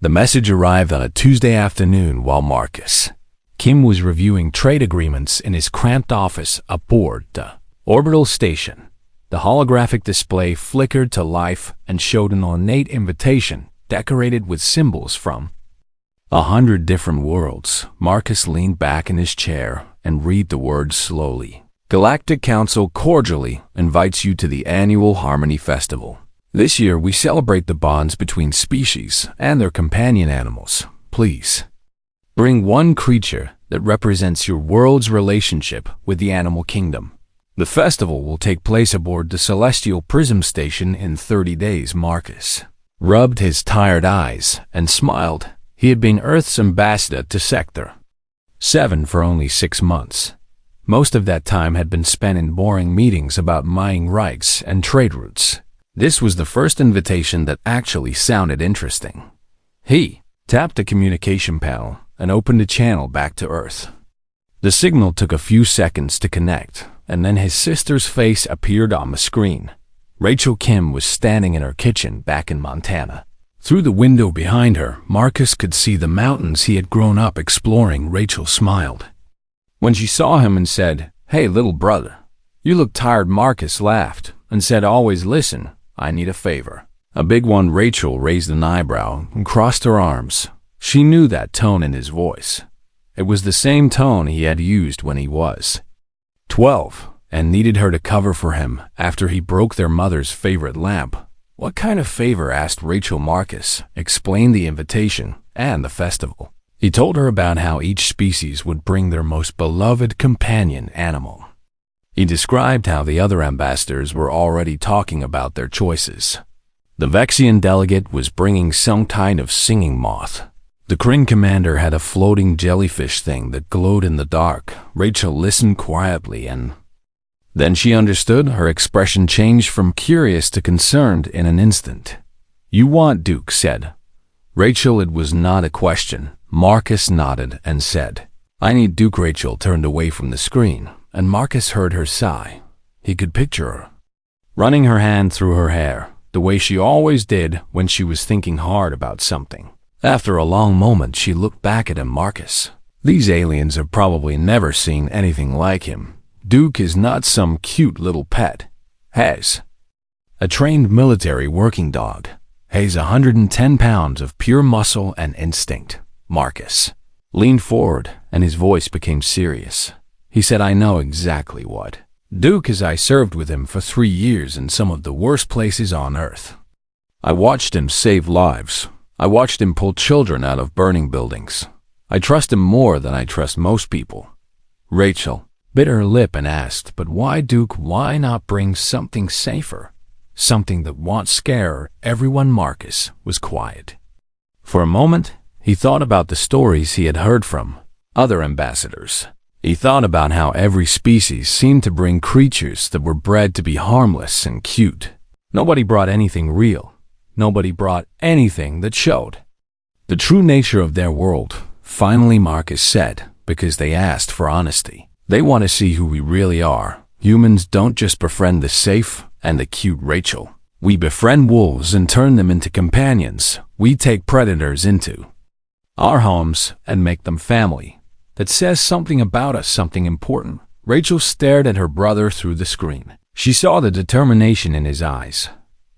The message arrived on a Tuesday afternoon while Kim was reviewing trade agreements in his cramped office aboard the orbital station. The holographic display flickered to life and showed an ornate invitation decorated with symbols from 100 different worlds. Marcus leaned back in his chair and read the words slowly. Galactic Council cordially invites you to the annual Harmony Festival. This year we celebrate the bonds between species and their companion animals. Please bring one creature that represents your world's relationship with the animal kingdom. The festival will take place aboard the Celestial Prism Station in 30 days. Marcus rubbed his tired eyes and smiled. He had been Earth's ambassador to Sector 7 for only 6 months. Most of that time had been spent in boring meetings about mining rights and trade routes. This was the first invitation that actually sounded interesting. He tapped the communication panel and opened a channel back to Earth. The signal took a few seconds to connect, and then his sister's face appeared on the screen. Rachel Kim was standing in her kitchen back in Montana. Through the window behind her, Marcus could see the mountains he had grown up exploring. Rachel smiled when she saw him and said, "Hey, little brother, you look tired." Marcus laughed and said, "Always listen, I need a favor." A big one. Rachel raised an eyebrow and crossed her arms. She knew that tone in his voice. It was the same tone he had used when he was 12 and needed her to cover for him after he broke their mother's favorite lamp. "What kind of favor?" asked Rachel. Marcus explained the invitation and the festival. He told her about how each species would bring their most beloved companion animal. He described how the other ambassadors were already talking about their choices. The Vexian delegate was bringing some kind of singing moth. The Kryn commander had a floating jellyfish thing that glowed in the dark. Rachel listened quietly, and then she understood. Her expression changed from curious to concerned in an instant. "You want Duke?" said Rachel. It was not a question. Marcus nodded and said, "I need Duke." Rachel turned away from the screen, and Marcus heard her sigh. He could picture her running her hand through her hair, the way she always did when she was thinking hard about something. After a long moment, she looked back at him. "Marcus, these aliens have probably never seen anything like him. Duke is not some cute little pet. He's a trained military working dog. He's 110 pounds of pure muscle and instinct." Marcus leaned forward, and his voice became serious. He said, "I know exactly what Duke is. I served with him for 3 years in some of the worst places on Earth. I watched him save lives. I watched him pull children out of burning buildings. I trust him more than I trust most people." Rachel bit her lip and asked, "But why Duke? Why not bring something safer? Something that won't scare everyone?" Marcus was quiet. For a moment, he thought about the stories he had heard from other ambassadors. He thought about how every species seemed to bring creatures that were bred to be harmless and cute. Nobody brought anything real. Nobody brought anything that showed the true nature of their world. Finally, Marcus said, "Because they asked for honesty. They want to see who we really are. Humans don't just befriend the safe and the cute." Rachel, "We befriend wolves and turn them into companions. We take predators into our homes and make them family. That says something about us, something important." Rachel stared at her brother through the screen. She saw the determination in his eyes.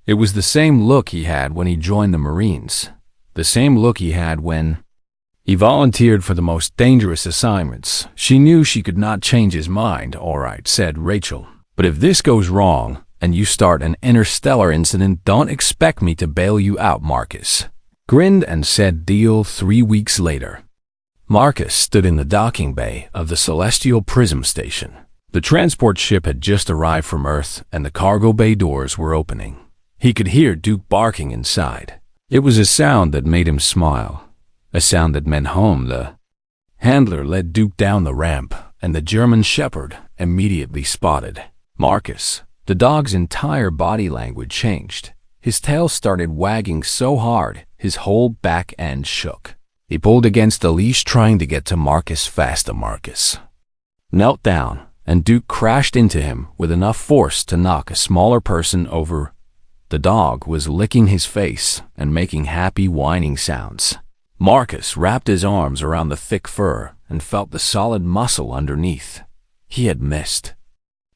It was the same look he had when he joined the Marines, the same look he had when he volunteered for the most dangerous assignments. She knew she could not change his mind. "All right," said Rachel, "but if this goes wrong and you start an interstellar incident, don't expect me to bail you out." Marcus grinned and said, "Deal." 3 weeks later, Marcus stood in the docking bay of the Celestial Prism Station. The transport ship had just arrived from Earth, and the cargo bay doors were opening. He could hear Duke barking inside. It was a sound that made him smile, a sound that meant home. The handler led Duke down the ramp, and the German shepherd immediately spotted Marcus. The dog's entire body language changed. His tail started wagging so hard, his whole back end shook. He pulled against the leash, trying to get to Marcus faster. Marcus knelt down, and Duke crashed into him with enough force to knock a smaller person over The dog was licking his face and making happy whining sounds. Marcus wrapped his arms around the thick fur and felt the solid muscle underneath. He had missed.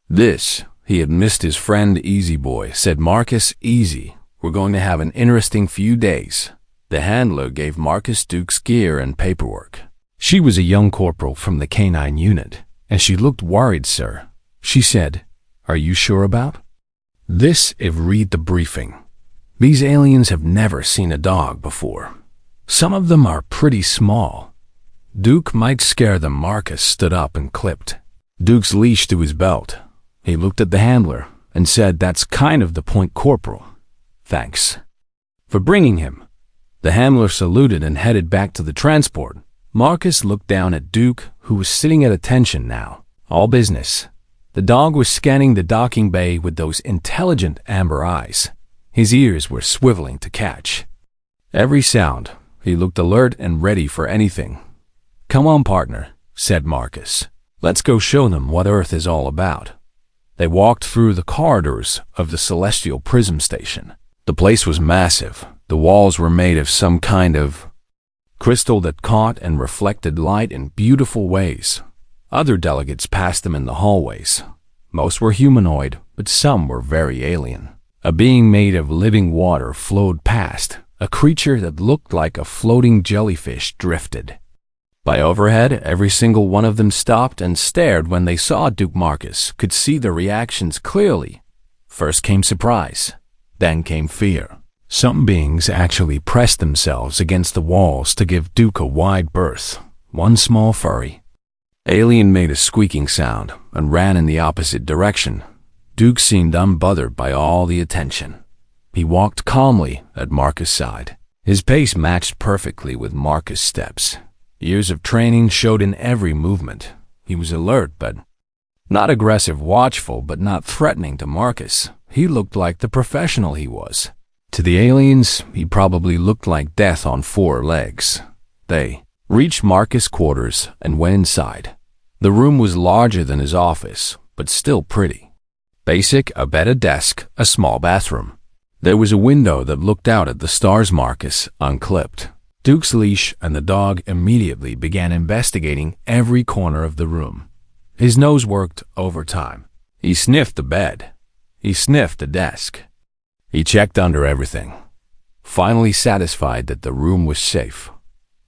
He had missed his friend Easy Boy, said Marcus. Easy, we're going to have an interesting few days. The handler gave Marcus Duke's gear and paperwork. She was a young corporal from the canine unit, and she looked worried, sir. She said, "Are you sure about this?" Read the briefing. These aliens have never seen a dog before. Some of them are pretty small. Duke might scare them. Marcus stood up and clipped Duke's leash to his belt. He looked at the handler and said, "That's kind of the point, Corporal. Thanks for bringing him." The handler saluted and headed back to the transport. Marcus looked down at Duke, who was sitting at attention now. All business. The dog was scanning the docking bay with those intelligent amber eyes. His ears were swiveling to catch every sound. He looked alert and ready for anything. "Come on, partner," said Marcus. "Let's go show them what Earth is all about." They walked through the corridors of the Celestial Prism Station. The place was massive. The walls were made of some kind of crystal that caught and reflected light in beautiful ways. Other delegates passed them in the hallways. Most were humanoid, but some were very alien. A being made of living water flowed past. A creature that looked like a floating jellyfish drifted by overhead. Every single one of them stopped and stared when they saw Duke. Marcus could see their reactions clearly. First came surprise, then came fear. Some beings actually pressed themselves against the walls to give Duke a wide berth. One small furry alien made a squeaking sound and ran in the opposite direction. Duke seemed unbothered by all the attention. He walked calmly at Marcus' side. His pace matched perfectly with Marcus' steps. Years of training showed in every movement. He was alert but not aggressive, watchful but not threatening to Marcus. He looked like the professional he was. To the aliens, he probably looked like death on 4 legs. They reached Marcus' quarters and went inside. The room was larger than his office, but still pretty. Basic: a bed, a desk, a small bathroom. There was a window that looked out at the stars. Marcus unclipped Duke's leash, and the dog immediately began investigating every corner of the room. His nose worked overtime. He sniffed the bed. He sniffed the desk. He checked under everything. Finally satisfied that the room was safe,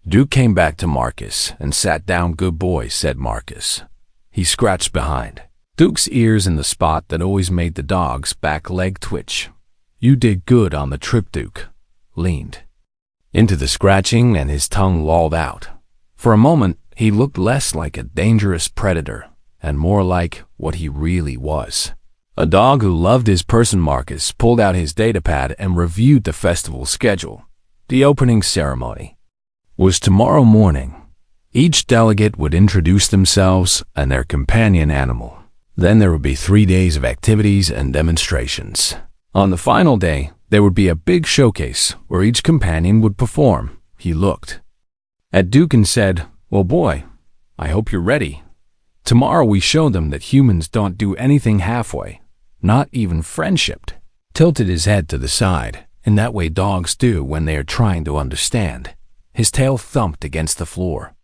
Duke came back to Marcus and sat down. "Good boy," said Marcus. He scratched behind Duke's ears in the spot that always made the dog's back leg twitch. "You did good on the trip." Duke leaned into the scratching and his tongue lolled out. For a moment, he looked less like a dangerous predator and more like what he really was. A dog who loved his person. Marcus pulled out his datapad and reviewed the festival schedule. The opening ceremony was tomorrow morning. Each delegate would introduce themselves and their companion animal. Then there would be 3 days of activities and demonstrations. On the final day, there would be a big showcase where each companion would perform. He looked at Duke and said, "Well, boy, I hope you're ready. Tomorrow we show them that humans don't do anything halfway, not even friendship." Tilted his head to the side, in that way dogs do when they are trying to understand. His tail thumped against the floor.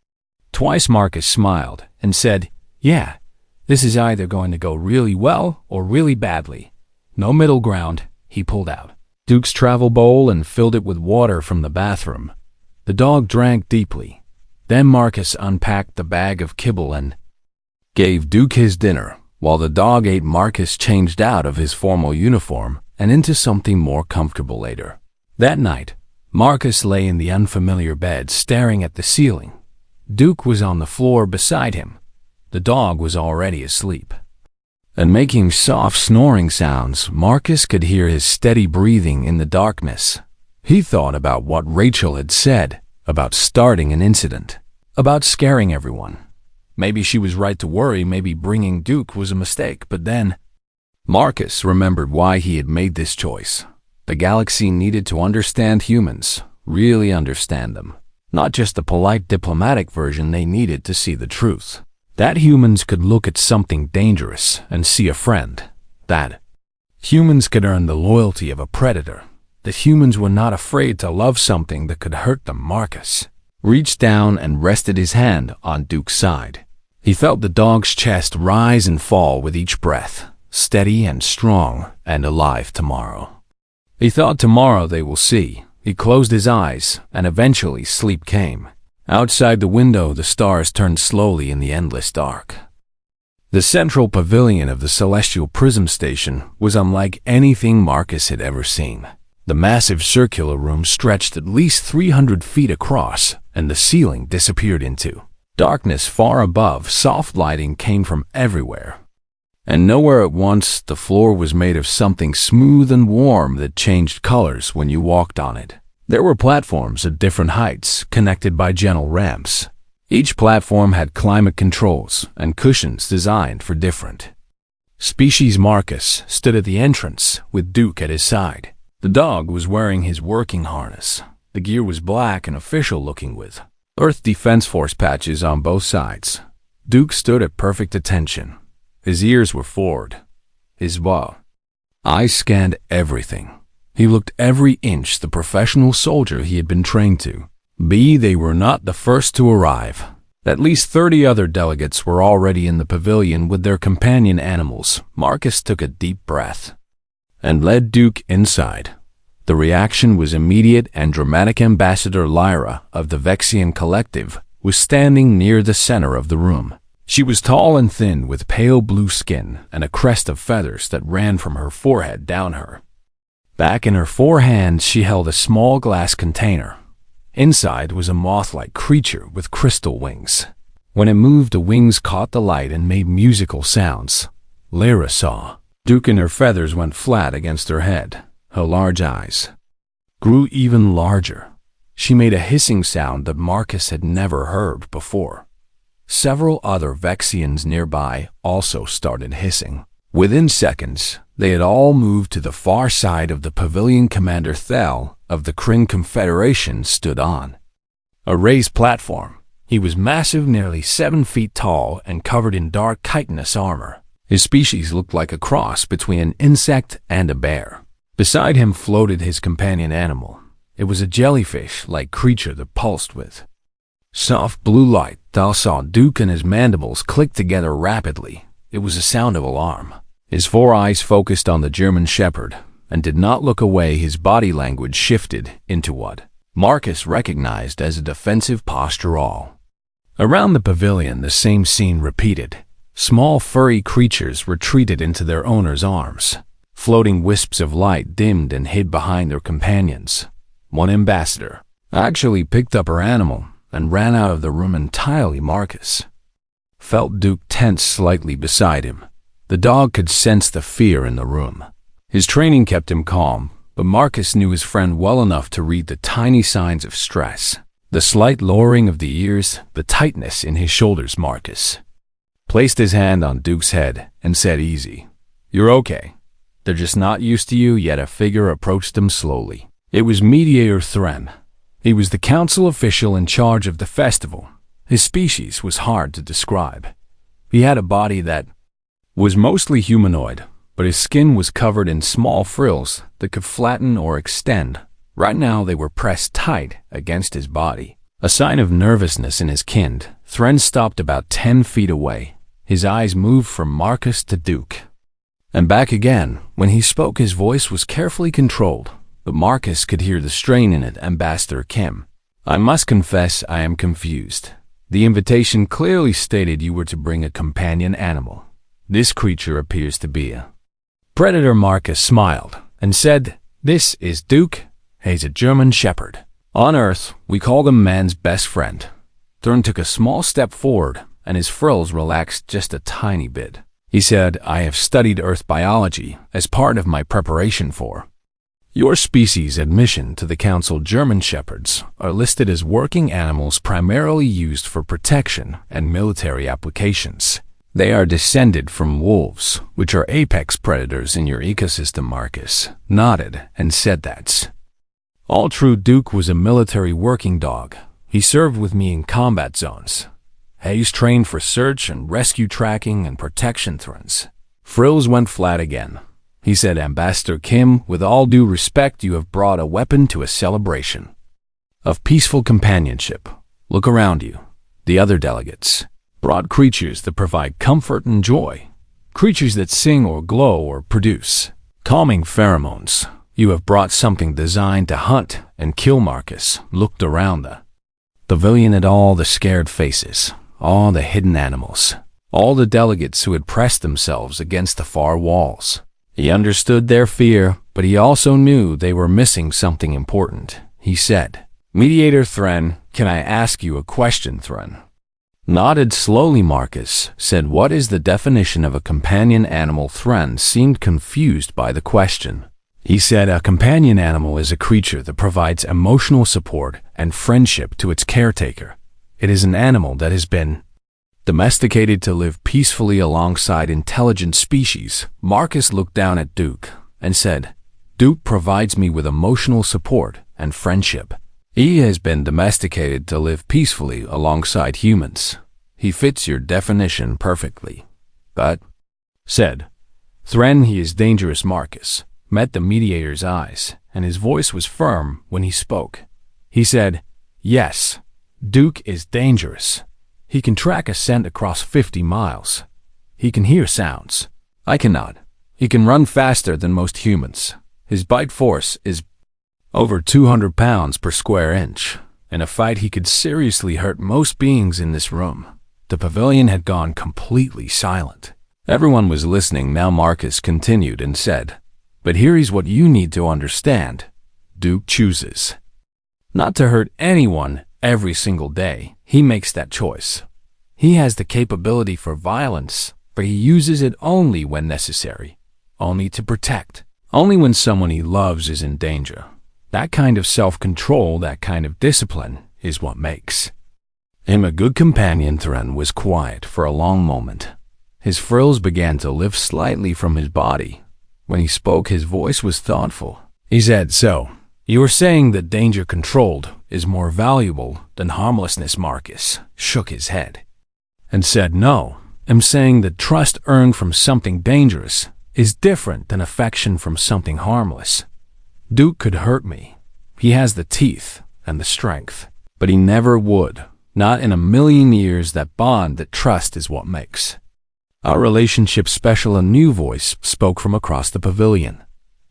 Twice Marcus smiled and said, "Yeah, this is either going to go really well or really badly. No middle ground." He pulled out Duke's travel bowl and filled it with water from the bathroom. The dog drank deeply. Then Marcus unpacked the bag of kibble and gave Duke his dinner. While the dog ate, Marcus changed out of his formal uniform and into something more comfortable later. That night, Marcus lay in the unfamiliar bed staring at the ceiling. Duke was on the floor beside him. The dog was already asleep and making soft snoring sounds. Marcus could hear his steady breathing in the darkness. He thought about what Rachel had said about starting an incident, about scaring everyone. Maybe she was right to worry. Maybe bringing Duke was a mistake. But then Marcus remembered why he had made this choice. The galaxy needed to understand humans, really understand them. Not just the polite diplomatic version. They needed to see the truth. That humans could look at something dangerous and see a friend. That Humans could earn the loyalty of a predator. The humans were not afraid to love something that could hurt them. Marcus reached down and rested his hand on Duke's side. He felt the dog's chest rise and fall with each breath, steady and strong and alive. Tomorrow. He thought tomorrow they will see. He closed his eyes, and eventually sleep came. Outside the window, the stars turned slowly in the endless dark. The central pavilion of the Celestial Prism Station was unlike anything Marcus had ever seen. The massive circular room stretched at least 300 feet across, and the ceiling disappeared into darkness far above. Soft lighting came from everywhere, and nowhere at once. The floor was made of something smooth and warm that changed colors when you walked on it. There were platforms at different heights, connected by gentle ramps. Each platform had climate controls and cushions designed for different species. Marcus stood at the entrance with Duke at his side. The dog was wearing his working harness. The gear was black and official looking with Earth Defense Force patches on both sides. Duke stood at perfect attention. His ears were forward. His eyes scanned everything. He looked every inch the professional soldier he had been trained to be. They were not the first to arrive. At least 30 other delegates were already in the pavilion with their companion animals. Marcus took a deep breath and led Duke inside. The reaction was immediate and dramatic. Ambassador Lyra of the Vexian Collective was standing near the center of the room. She was tall and thin with pale blue skin and a crest of feathers that ran from her forehead down her back. In her forehand she held a small glass container. Inside was a moth-like creature with crystal wings. When it moved, the wings caught the light and made musical sounds. Lyra saw Duke, and her feathers went flat against her head. Her large eyes grew even larger. She made a hissing sound that Marcus had never heard before. Several other Vexians nearby also started hissing. Within seconds, they had all moved to the far side of the pavilion. Commander Thel of the Kryn Confederation stood on a raised platform. He was massive, nearly 7 feet tall, and covered in dark chitinous armor. His species looked like a cross between an insect and a bear. Beside him floated his companion animal. It was a jellyfish-like creature that pulsed with soft blue light. Thel saw Duke, and his mandibles clicked together rapidly. It was a sound of alarm. His 4 eyes focused on the German Shepherd and did not look away. His body language shifted into what Marcus recognized as a defensive posture. All around the pavilion, the same scene repeated. Small furry creatures retreated into their owner's arms. Floating wisps of light dimmed and hid behind their companions. One ambassador actually picked up her animal and ran out of the room entirely. Marcus felt Duke tense slightly beside him. The dog could sense the fear in the room. His training kept him calm, but Marcus knew his friend well enough to read the tiny signs of stress. The slight lowering of the ears, the tightness in his shoulders. Marcus placed his hand on Duke's head and said, "Easy. You're okay. They're just not used to you yet." A figure approached them slowly. It was Mediator Thren. He was the council official in charge of the festival. His species was hard to describe. He had a body that was mostly humanoid, but his skin was covered in small frills that could flatten or extend. Right now they were pressed tight against his body. A sign of nervousness in his kin, Thren stopped about 10 feet away. His eyes moved from Marcus to Duke and back again. When he spoke, his voice was carefully controlled, but Marcus could hear the strain in it. "Ambassador Kim, I must confess I am confused. The invitation clearly stated you were to bring a companion animal. This creature appears to be a predator." Marcus smiled and said, "This is Duke. He's a German Shepherd. On Earth, we call him man's best friend." Thren took a small step forward, and his frills relaxed just a tiny bit. He said, "I have studied Earth biology as part of my preparation for your species' admission to the Council. German Shepherds are listed as working animals primarily used for protection and military applications. They are descended from wolves, which are apex predators in your ecosystem." Marcus nodded and said, "That's all true." Duke was a military working dog. He served with me in combat zones. He's trained for search and rescue tracking and protection. Thren's frills went flat again. he said. Ambassador Kim, with all due respect, you have brought a weapon to a celebration of peaceful companionship. Look around you. The other delegates brought creatures that provide comfort and joy, creatures that sing or glow or produce calming pheromones. You have brought something designed to hunt and kill. Marcus looked around the pavilion at all the scared faces, all the hidden animals, all the delegates who had pressed themselves against the far walls. He understood their fear, but he also knew they were missing something important. He said, "Mediator Thren, can I ask you a question?" Thren nodded slowly. Marcus said, "What is the definition of a companion animal?" Thren seemed confused by the question. He said, "A companion animal is a creature that provides emotional support and friendship to its caretaker. It is an animal that has been domesticated to live peacefully alongside intelligent species." Marcus looked down at Duke and said, "Duke provides me with emotional support and friendship. He has been domesticated to live peacefully alongside humans. He fits your definition perfectly." "But," said Thren, "he is dangerous." Marcus met the mediator's eyes, and his voice was firm when he spoke. He said, "Yes, Duke is dangerous. He can track a scent across 50 miles. He can hear sounds I cannot. He can run faster than most humans. His bite force is over 200 pounds per square inch. In a fight, he could seriously hurt most beings in this room." The pavilion had gone completely silent. Everyone was listening now. Marcus continued and said, "But here is what you need to understand. Duke chooses not to hurt anyone every single day. He makes that choice. He has the capability for violence, but he uses it only when necessary, only to protect, only when someone he loves is in danger. That kind of self-control, that kind of discipline, is what makes him a good companion." Thren was quiet for a long moment. His frills began to lift slightly from his body. When he spoke, his voice was thoughtful. He said, "So, you are saying that danger controlled is more valuable than harmlessness?" Marcus shook his head and said, "No, I'm saying that trust earned from something dangerous is different than affection from something harmless. Duke could hurt me. He has the teeth and the strength, but he never would. Not in a million years. That bond, that trust is what makes our relationship special." A new voice spoke from across the pavilion.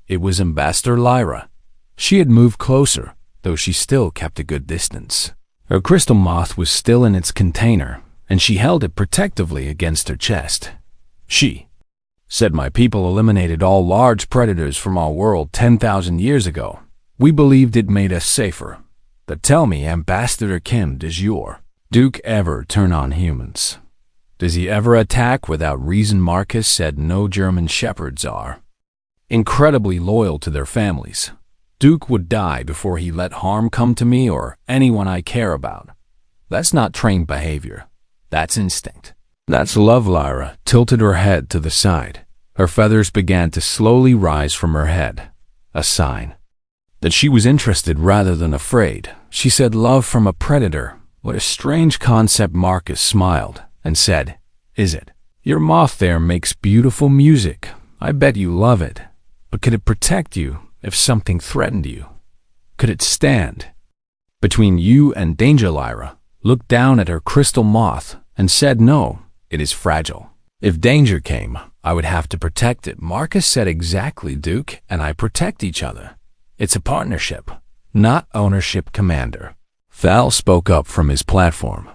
It was Ambassador Lyra. She had moved closer, though she still kept a good distance. Her crystal moth was still in its container, and she held it protectively against her chest. She said, "My people eliminated all large predators from our world 10,000 years ago. We believed it made us safer. But tell me, Ambassador Kim, does your Duke ever turn on humans? Does he ever attack without reason?" Marcus said, "No. German shepherds are incredibly loyal to their families. Duke would die before he let harm come to me or anyone I care about. That's not trained behavior. That's instinct. That's love." Lyra tilted her head to the side. Her feathers began to slowly rise from her head, a sign that she was interested rather than afraid. She said, "Love from a predator. What a strange concept." Marcus smiled and said, "Is it? Your moth there makes beautiful music. I bet you love it. But could it protect you if something threatened you? Could it stand between you and danger?" Lyra looked down at her crystal moth and said, "No, it is fragile. If danger came, I would have to protect it." Marcus said, "Exactly. Duke and I protect each other. It's a partnership, not ownership." Commander Thal spoke up from his platform.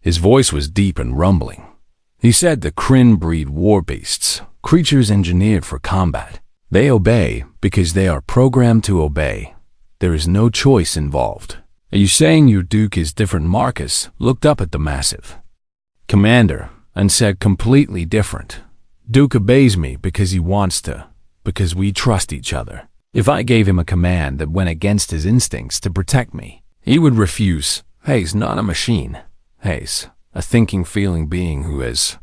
His voice was deep and rumbling. He said, "The Kryn breed war beasts, creatures engineered for combat. They obey because they are programmed to obey. There is no choice involved." "Are you saying your Duke is different?" Marcus looked up at the massive commander and said, "Completely different. Duke obeys me because he wants to, because we trust each other. If I gave him a command that went against his instincts to protect me, he would refuse. He's not a machine. He's a thinking, feeling being who has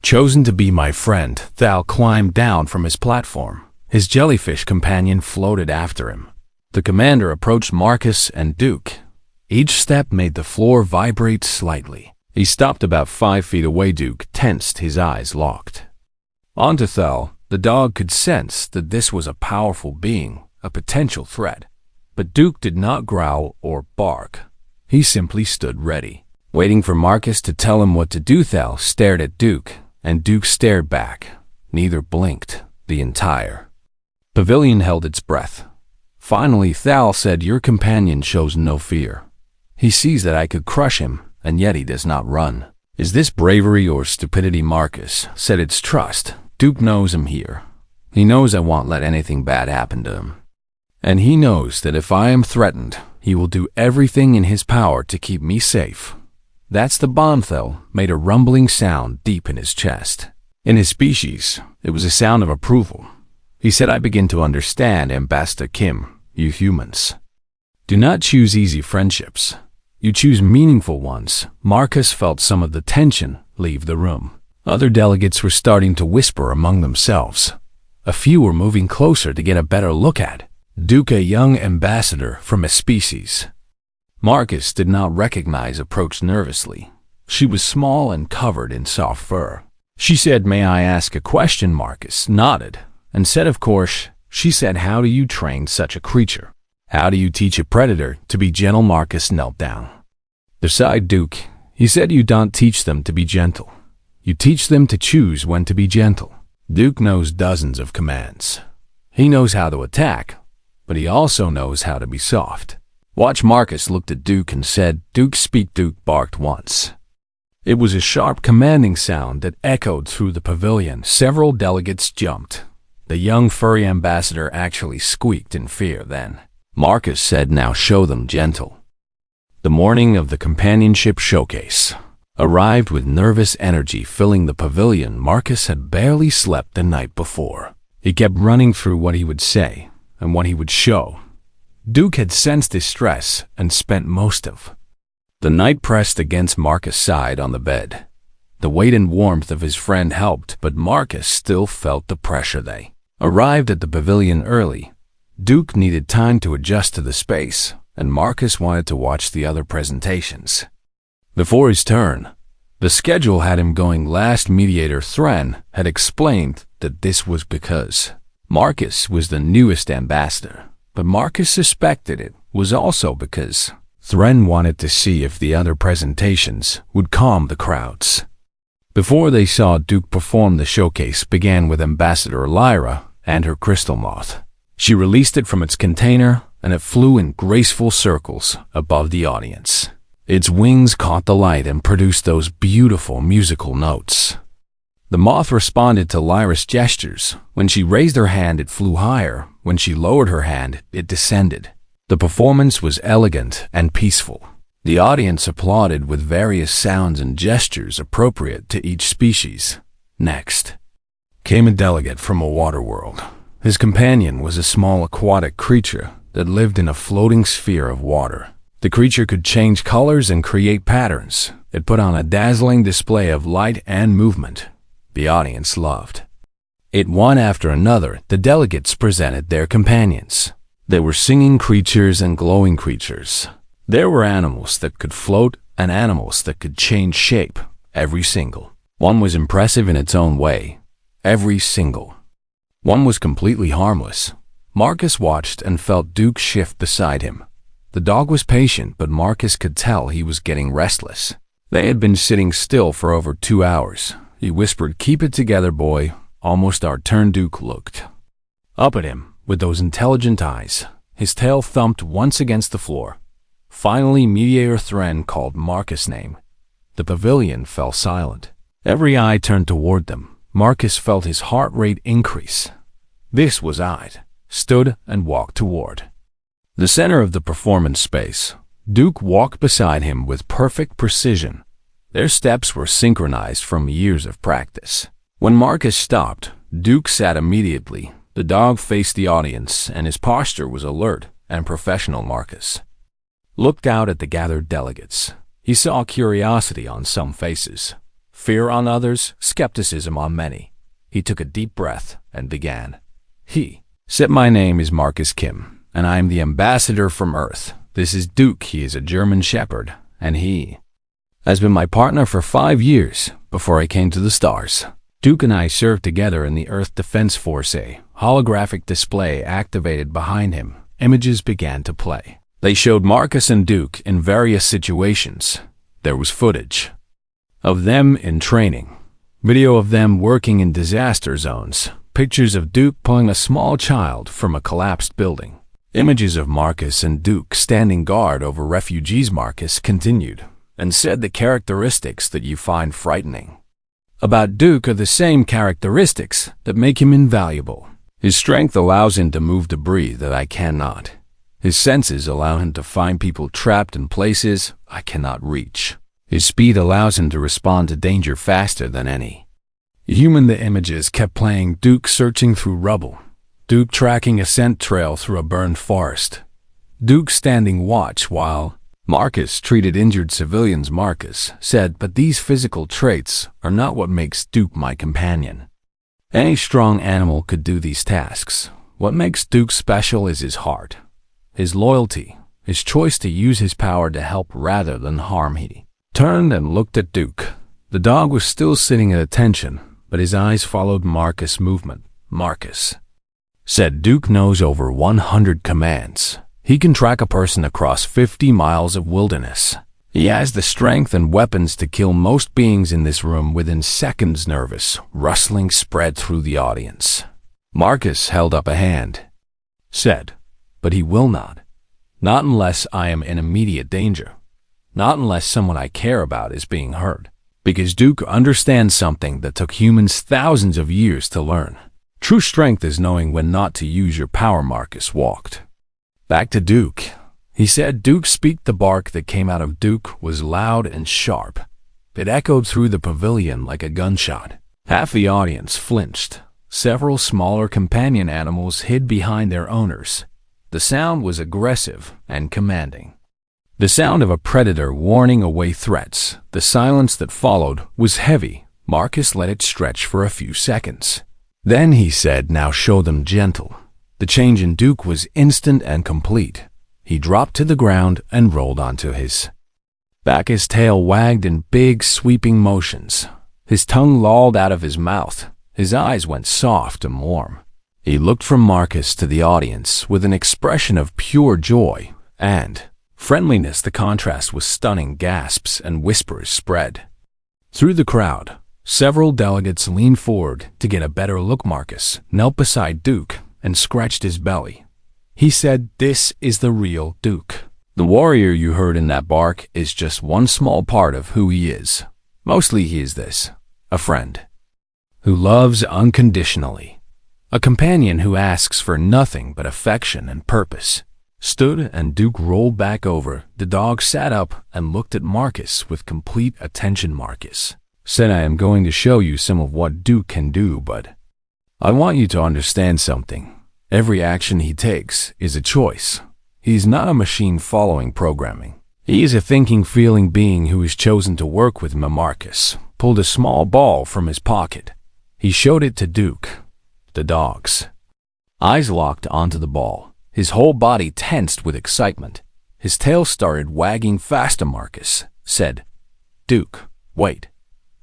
chosen to be my friend." Thal climbed down from his platform. His jellyfish companion floated after him. The commander approached Marcus and Duke. Each step made the floor vibrate slightly. He stopped about 5 feet away. Duke tensed, his eyes locked onto Thal. The dog could sense that this was a powerful being, a potential threat. But Duke did not growl or bark. He simply stood ready, waiting for Marcus to tell him what to do. Thal stared at Duke, and Duke stared back. Neither blinked. The entire pavilion held its breath. Finally, Thal said, "Your companion shows no fear. He sees that I could crush him, and yet he does not run. Is this bravery or stupidity?" Marcus said, "It's trust. Duke knows I'm here. He knows I won't let anything bad happen to him. And he knows that if I am threatened, he will do everything in his power to keep me safe." That's the bond. Thal made a rumbling sound deep in his chest. In his species, it was a sound of approval. He said, "I begin to understand, Ambassador Kim. You humans do not choose easy friendships. You choose meaningful ones." Marcus felt some of the tension leave the room. Other delegates were starting to whisper among themselves. A few were moving closer to get a better look at Duke, a young ambassador from a species Marcus did not recognize, approached nervously. She was small and covered in soft fur. She said, "May I ask a question?" Marcus nodded and said, "Of course." She said, "How do you train such a creature? How do you teach a predator to be gentle?" Marcus knelt down beside Duke. He said, "You don't teach them to be gentle. You teach them to choose when to be gentle." Duke knows dozens of commands. He knows how to attack, but he also knows how to be soft. Watch. Marcus looked at Duke and said, "Duke, speak." Duke barked once. It was a sharp, commanding sound that echoed through the pavilion. Several delegates jumped. The young furry ambassador actually squeaked in fear. Then Marcus said, "Now show them gentle." The morning of the companionship showcase arrived with nervous energy filling the pavilion. Marcus had barely slept the night before. He kept running through what he would say and what he would show. Duke had sensed his stress and spent most of the night pressed against Marcus' side on the bed. The weight and warmth of his friend helped, but Marcus still felt the pressure. They arrived at the pavilion early. Duke needed time to adjust to the space, and Marcus wanted to watch the other presentations before his turn. The schedule had him going last. Mediator Thren had explained that this was because Marcus was the newest ambassador, but Marcus suspected it was also because Thren wanted to see if the other presentations would calm the crowds. Before they saw Duke perform, the showcase began with Ambassador Lyra and her crystal moth. She released it from its container, and it flew in graceful circles above the audience. Its wings caught the light and produced those beautiful musical notes. The moth responded to Lyra's gestures. When she raised her hand, it flew higher. When she lowered her hand, it descended. The performance was elegant and peaceful. The audience applauded with various sounds and gestures appropriate to each species. Next came a delegate from a water world. His companion was a small aquatic creature that lived in a floating sphere of water. The creature could change colors and create patterns. It put on a dazzling display of light and movement. The audience loved it. One after another, the delegates presented their companions. They were singing creatures and glowing creatures. There were animals that could float and animals that could change shape. Every single one was impressive in its own way. Every single one was completely harmless. Marcus watched and felt Duke shift beside him. The dog was patient, but Marcus could tell he was getting restless. They had been sitting still for over 2 hours. He whispered, "Keep it together, boy. Almost our turn." Duke looked up at him with those intelligent eyes. His tail thumped once against the floor. Finally, Mediator Thren called Marcus' name. The pavilion fell silent. Every eye turned toward them. Marcus felt his heart rate increase. This was Ide. Stood and walked toward the center of the performance space. Duke walked beside him with perfect precision. Their steps were synchronized from years of practice. When Marcus stopped, Duke sat immediately. The dog faced the audience, and his posture was alert and professional. Marcus looked out at the gathered delegates. He saw curiosity on some faces, fear on others, skepticism on many. He took a deep breath and began. He said, "My name is Marcus Kim, and I am the ambassador from Earth. This is Duke. He is a German shepherd, and he has been my partner for 5 years before I came to the stars." Duke and I served together in the Earth Defense Force. A holographic display activated behind him. Images began to play. They showed Marcus and Duke in various situations. There was footage of them in training, video of them working in disaster zones, pictures of Duke pulling a small child from a collapsed building, images of Marcus and Duke standing guard over refugees. Marcus continued and said the characteristics that you find frightening about Duke are the same characteristics that make him invaluable. His strength allows him to move debris that I cannot. His senses allow him to find people trapped in places I cannot reach. His speed allows him to respond to danger faster than any human. The images kept playing. Duke searching through rubble. Duke tracking a scent trail through a burned forest. Duke standing watch while Marcus treated injured civilians. Marcus said, but these physical traits are not what makes Duke my companion. Any strong animal could do these tasks. What makes Duke special is his heart, his loyalty, his choice to use his power to help rather than harm. He turned and looked at Duke. The dog was still sitting at attention, but his eyes followed Marcus' movement. Marcus said, Duke knows over 100 commands. He can track a person across 50 miles of wilderness. He has the strength and weapons to kill most beings in this room within seconds. Nervous rustling spread through the audience. Marcus held up a hand, said, but he will not. Not unless I am in immediate danger. Not unless someone I care about is being hurt. Because Duke understands something that took humans thousands of years to learn. True strength is knowing when not to use your power. Marcus walked back to Duke. He said, Duke speak. The bark that came out of Duke was loud and sharp. It echoed through the pavilion like a gunshot. Half the audience flinched. Several smaller companion animals hid behind their owners. The sound was aggressive and commanding. The sound of a predator warning away threats. The silence that followed was heavy. Marcus let it stretch for a few seconds. Then he said, now show them gentle. The change in Duke was instant and complete. He dropped to the ground and rolled onto his back. His tail wagged in big, sweeping motions. His tongue lolled out of his mouth. His eyes went soft and warm. He looked from Marcus to the audience with an expression of pure joy and friendliness. The contrast was stunning. Gasps and whispers spread through the crowd. Several delegates leaned forward to get a better look. Marcus knelt beside Duke and scratched his belly. He said, this is the real Duke. The warrior you heard in that bark is just one small part of who he is. Mostly he is this, a friend who loves unconditionally, a companion who asks for nothing but affection and purpose. Stood and Duke rolled back over. The dog sat up and looked at Marcus with complete attention. Marcus said, I am going to show you some of what Duke can do, but I want you to understand something. Every action he takes is a choice. He's not a machine following programming. He is a thinking, feeling being who has chosen to work with me. Marcus pulled a small ball from his pocket. He showed it to Duke. The dog's eyes locked onto the ball. His whole body tensed with excitement. His tail started wagging faster. Marcus said, Duke, wait.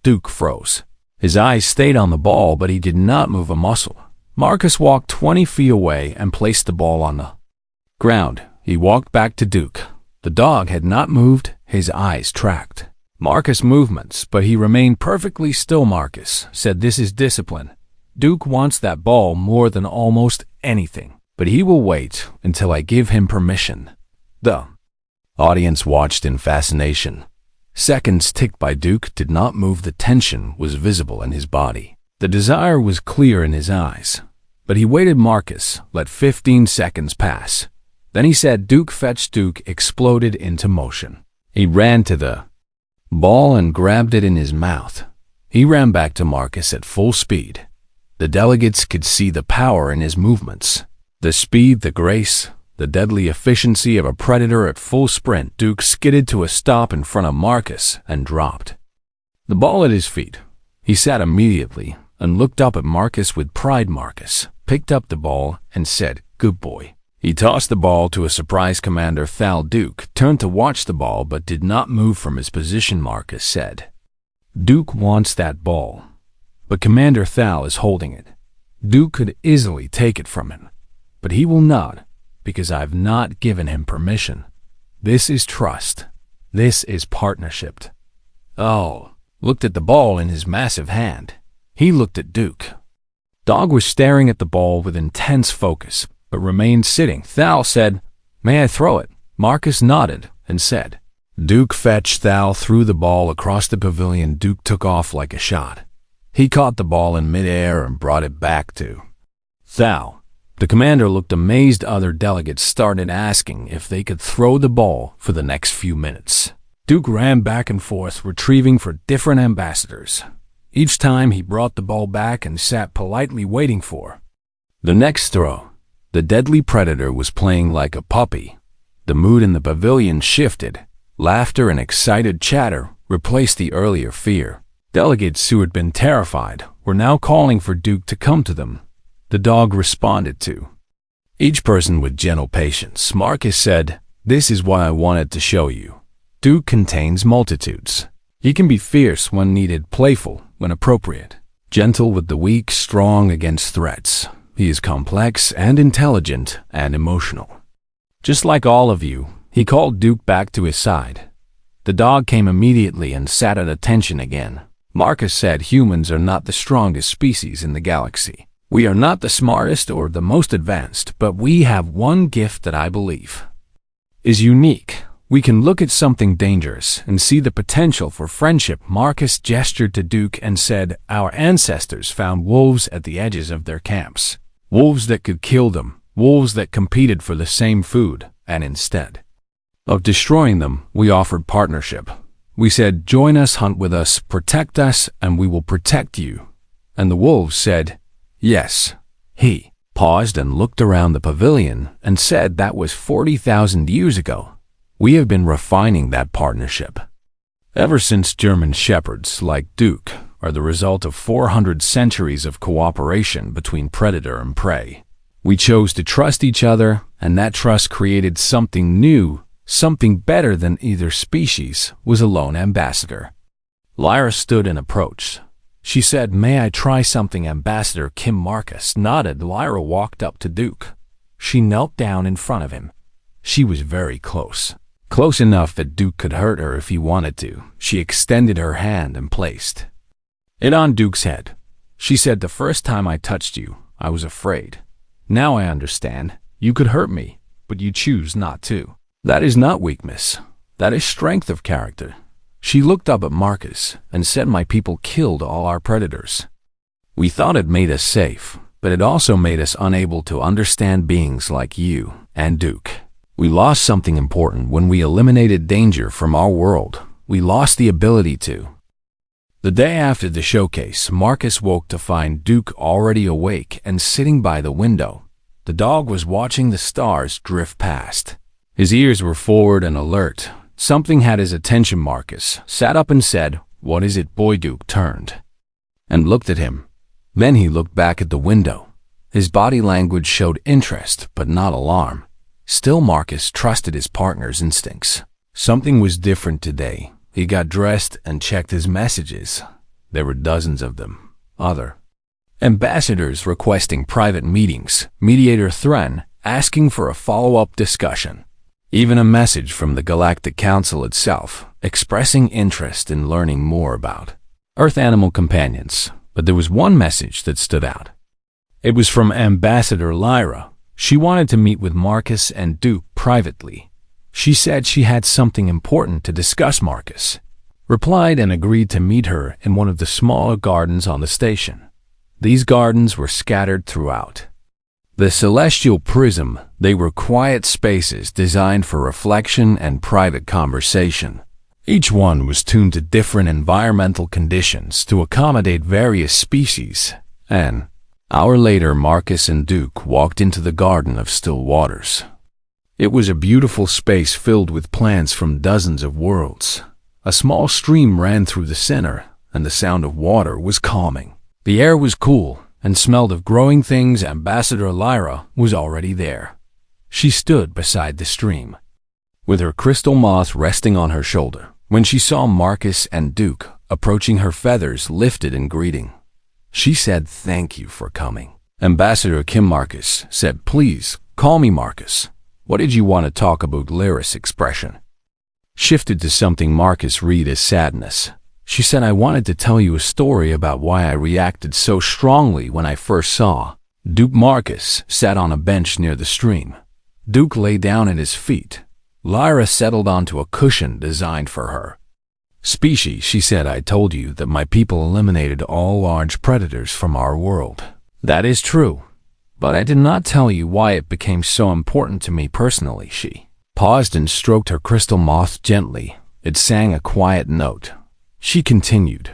Duke froze. His eyes stayed on the ball, but he did not move a muscle. Marcus walked 20 feet away and placed the ball on the ground. He walked back to Duke. The dog had not moved. His eyes tracked Marcus' movements, but he remained perfectly still. Marcus said, this is discipline. Duke wants that ball more than almost anything, but he will wait until I give him permission. The audience watched in fascination. Seconds ticked by. Duke did not move. The tension was visible in his body. The desire was clear in his eyes, but he waited. Marcus let 15 seconds pass. Then he said, Duke, fetch. Duke exploded into motion. He ran to the ball and grabbed it in his mouth. He ran back to Marcus at full speed. The delegates could see the power in his movements, the speed, the grace, the deadly efficiency of a predator at full sprint. Duke skidded to a stop in front of Marcus and dropped the ball at his feet. He sat immediately and looked up at Marcus with pride. Marcus picked up the ball and said, good boy. He tossed the ball to a surprise commander. Thal. Duke turned to watch the ball but did not move from his position. Marcus said, Duke wants that ball. but Commander Thal is holding it. Duke could easily take it from him, but he will not, because I've not given him permission. This is trust. This is partnership. Oh, looked at the ball in his massive hand. He looked at Duke. Dog was staring at the ball with intense focus, but remained sitting. Thal said, "May I throw it?" Marcus nodded and said. Duke fetched. Thal threw the ball across the pavilion. Duke took off like a shot. He caught the ball in midair and brought it back to Thal. The commander looked amazed. Other delegates started asking if they could throw the ball for the next few minutes. Duke ran back and forth, retrieving for different ambassadors. Each time he brought the ball back and sat politely waiting for the next throw. The deadly predator was playing like a puppy. The mood in the pavilion shifted. Laughter and excited chatter replaced the earlier fear. Delegates who had been terrified were now calling for Duke to come to them. The dog responded to each person with gentle patience. Marcus said, "This is why I wanted to show you. Duke contains multitudes. He can be fierce when needed, playful when appropriate, gentle with the weak, strong against threats. He is complex and intelligent and emotional. Just like all of you." He called Duke back to his side. The dog came immediately and sat at attention again. Marcus said, "Humans are not the strongest species in the galaxy. We are not the smartest or the most advanced, but we have one gift that I believe is unique. We can look at something dangerous and see the potential for friendship." Marcus gestured to Duke and said, "Our ancestors found wolves at the edges of their camps. Wolves that could kill them, wolves that competed for the same food, and instead of destroying them, we offered partnership. We said, 'Join us, hunt with us, protect us, and we will protect you.' And the wolves said, 'Yes.'" He paused and looked around the pavilion and said, "That was 40,000 years ago. We have been refining that partnership ever since. German shepherds, like Duke, are the result of 400 centuries of cooperation between predator and prey. We chose to trust each other, and that trust created something new. Something better than either species was a lone ambassador." Lyra stood and approached. She said, "May I try something, Ambassador Kim?" Marcus nodded. Lyra walked up to Duke. She knelt down in front of him. She was very close. Close enough that Duke could hurt her if he wanted to. She extended her hand and placed it on Duke's head. She said, "The first time I touched you, I was afraid. Now I understand. You could hurt me, but you choose not to. That is not weakness. That is strength of character." She looked up at Marcus and said, "My people killed all our predators. We thought it made us safe, but it also made us unable to understand beings like you and Duke. We lost something important when we eliminated danger from our world. We lost the ability to." The day after the showcase, Marcus woke to find Duke already awake and sitting by the window. The dog was watching the stars drift past. His ears were forward and alert. Something had his attention. Marcus sat up and said, "What is it, boy?" Duke turned and looked at him. Then he looked back at the window. His body language showed interest, but not alarm. Still, Marcus trusted his partner's instincts. Something was different today. He got dressed and checked his messages. There were dozens of them. Other ambassadors requesting private meetings. Mediator Thren asking for a follow-up discussion. Even a message from the Galactic Council itself, expressing interest in learning more about Earth animal companions. But there was one message that stood out. It was from Ambassador Lyra. She wanted to meet with Marcus and Duke privately. She said she had something important to discuss. Marcus replied and agreed to meet her in one of the smaller gardens on the station. These gardens were scattered throughout the celestial prism. They were quiet spaces designed for reflection and private conversation. Each one was tuned to different environmental conditions to accommodate various species. An hour later, Marcus and Duke walked into the Garden of Still Waters. It was a beautiful space filled with plants from dozens of worlds. A small stream ran through the center, and the sound of water was calming. The air was cool and smelled of growing things. Ambassador Lyra was already there. She stood beside the stream, with her crystal moth resting on her shoulder. When she saw Marcus and Duke approaching, her feathers lifted in greeting. She said, "Thank you for coming." Ambassador Kim Marcus said, "Please, call me Marcus. What did you want to talk about?" Lyra's expression shifted to something Marcus read as sadness. She said, "I wanted to tell you a story about why I reacted so strongly when I first saw." Duke Marcus sat on a bench near the stream. Duke lay down at his feet. Lyra settled onto a cushion designed for her. "Species," she said, "I told you that my people eliminated all large predators from our world. That is true, but I did not tell you why it became so important to me personally." She paused and stroked her crystal moth gently. It sang a quiet note. She continued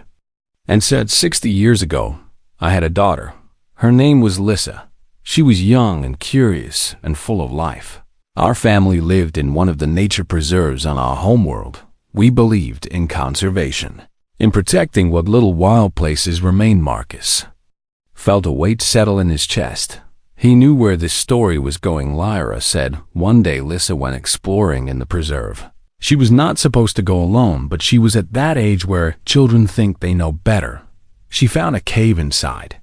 and said, 60 years ago, I had a daughter. Her name was Lissa. She was young and curious and full of life. Our family lived in one of the nature preserves on our homeworld. We believed in conservation, in protecting what little wild places remained." Marcus felt a weight settle in his chest. He knew where this story was going. Lyra said, "One day Lissa went exploring in the preserve. She was not supposed to go alone, but she was at that age where children think they know better. She found a cave inside.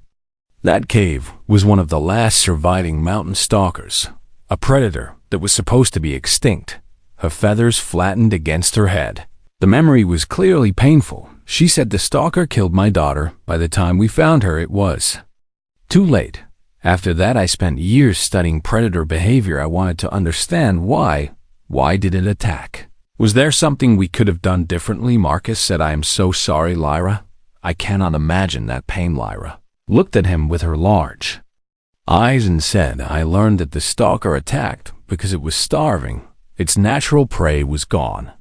That cave was one of the last surviving mountain stalkers, a predator that was supposed to be extinct. Her feathers flattened against her head. The memory was clearly painful. She said, the stalker killed my daughter. By the time we found her, it was too late. After that, I spent years studying predator behavior. I wanted to understand why. Why did it attack? Was there something we could have done differently?" Marcus said, "I am so sorry, Lyra. I cannot imagine that pain." Lyra looked at him with her large eyes and said, "I learned that the stalker attacked because it was starving. Its natural prey was gone.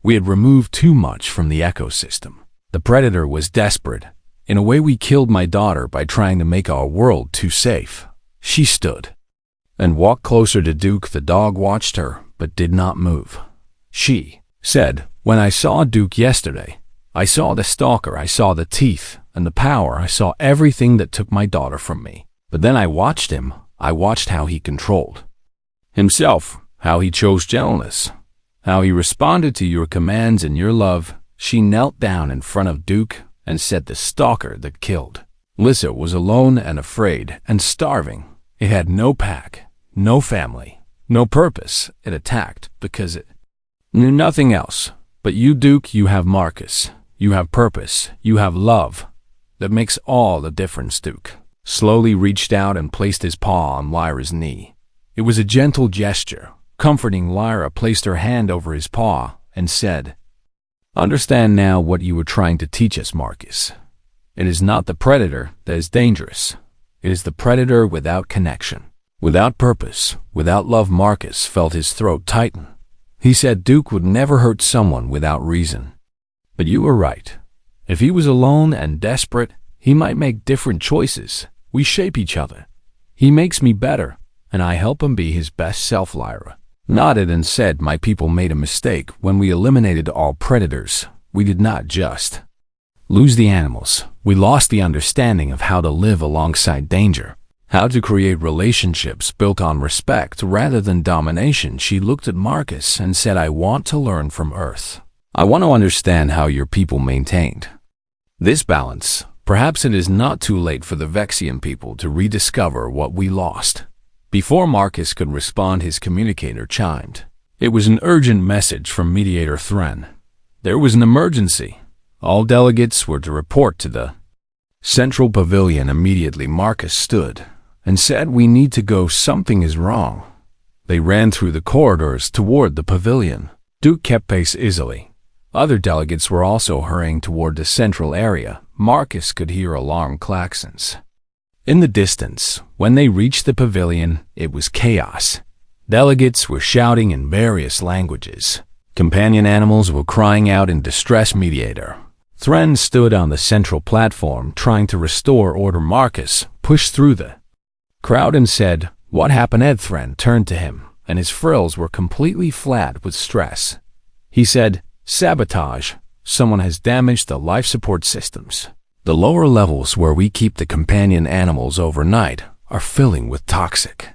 We had removed too much from the ecosystem. The predator was desperate. In a way, we killed my daughter by trying to make our world too safe." She stood and walked closer to Duke. The dog watched her, but did not move. She said, "When I saw Duke yesterday, I saw the stalker, I saw the teeth and the power, I saw everything that took my daughter from me. But then I watched him. I watched how he controlled himself, how he chose gentleness, how he responded to your commands and your love." She knelt down in front of Duke and said, "The stalker that killed Lissa was alone and afraid and starving. It had no pack, no family, no purpose. It attacked because it knew nothing else. But you, Duke, you have Marcus. You have purpose. You have love. That makes all the difference." Duke slowly reached out and placed his paw on Lyra's knee. It was a gentle gesture, comforting. Lyra placed her hand over his paw and said, "Understand now what you were trying to teach us, Marcus. It is not the predator that is dangerous. It is the predator without connection, without purpose, without love." Marcus felt his throat tighten. He said, "Duke would never hurt someone without reason. But you were right. If he was alone and desperate, he might make different choices. We shape each other. He makes me better, and I help him be his best self." Lyra nodded and said, "My people made a mistake when we eliminated all predators. We did not just lose the animals. We lost the understanding of how to live alongside danger, how to create relationships built on respect rather than domination." She looked at Marcus and said, "I want to learn from Earth. I want to understand how your people maintained this balance. Perhaps it is not too late for the Vexian people to rediscover what we lost." Before Marcus could respond, his communicator chimed. It was an urgent message from Mediator Thren. There was an emergency. All delegates were to report to the central pavilion immediately. Marcus stood and said, "We need to go. Something is wrong." They ran through the corridors toward the pavilion. Duke kept pace easily. Other delegates were also hurrying toward the central area. Marcus could hear alarm klaxons in the distance. When they reached the pavilion, it was chaos. Delegates were shouting in various languages. Companion animals were crying out in distress. Mediator Thren stood on the central platform trying to restore order. Marcus pushed through the crowd and said, "What happened?" Ed Thren turned to him, and his frills were completely flat with stress. He said, "Sabotage. Someone has damaged the life support systems. The lower levels where we keep the companion animals overnight are filling with toxic